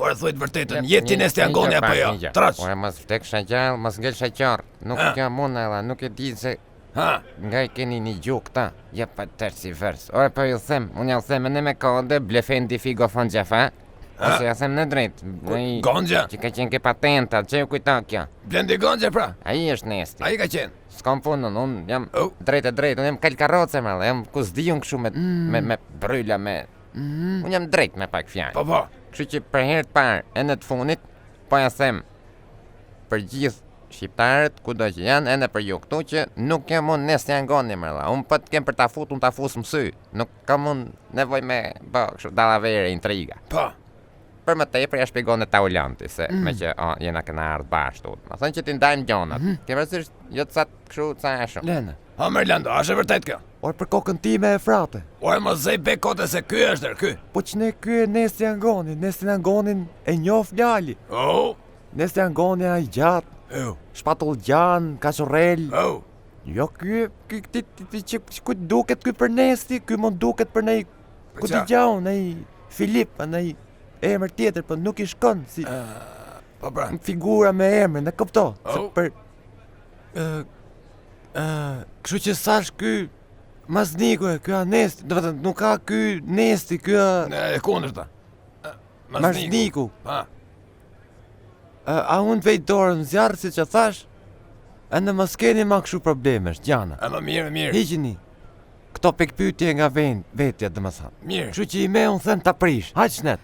Ore thuaj të vërtetën, jeti Nesti Angoni apo jo? Traç. Ore mos vdek shagjall, mos ngel shaqor. Nuk jam unë edhe, nuk e di se Ha, nga I keni një gjuk ta. Ja pa tërë si vers. Ore po ju them, unë ja them në me kode, blefendi figo fon gjefa. Ose ja them në drejt. Gonxha. Që ka qenë ke patenta, që ju kujta kja. Blendi Gonxha pra. Ai është Nesti. Ai ka qenë. S'kam punën, unë jam Oh. drejt, unë jam kal karroce me, jam ku s'diun kështu me bryla me. Unë jam drejt me pak fjalë. Po. Kështu që për herë të parë e në të funit, po ja them për gjithë shqiptarët kudo që janë, edhe për ju këtu që nuk jam unë Nesti Angoni mërla. Unë po të kem për ta fut, unë ta fus më sy. Nuk kam unë nevoj me kështu dallavere, intriga. Po. Për më tepër ja shpjegon e Taulanti se me që jena këna ardhë bashkë. Ma thënë që ti ndajmë gjonat. Ke vërësisht jo të satë kështu ca eshëm. Lene, Ha Merlando, është e vërtet kjo? ore për kokën time e frate. Ore mos zej bekote se ky është ky. Po që ne ky e Nesti Angoni, Nesti Angonin e njof Lali. Oh. Nesti Angoni a I gjatë, Oh. shpatull gjan, kashorel. Oh. Jo ky që ku duket ky për Nesti, ky mund duket për nej, ku qa? t'i gjau, nej Filip, nej emër tjetër, po nuk I shkon si Po pra. figura me emër, në kupto. Se Oh. për kështu që sash ky Mazniku ky a Nesti, do të thënë nuk ka ky Nesti, ky a E kundërta. Mazniku. Ha. A unë vej dorën zjarë si që thash, e në mos keni ma kështu problemesh, gjana. A më mirë. Hiqini, këto pikpytje nga vetja dhe më thanë. Mirë. Kështu që I me unë thënë ta prish, haq net.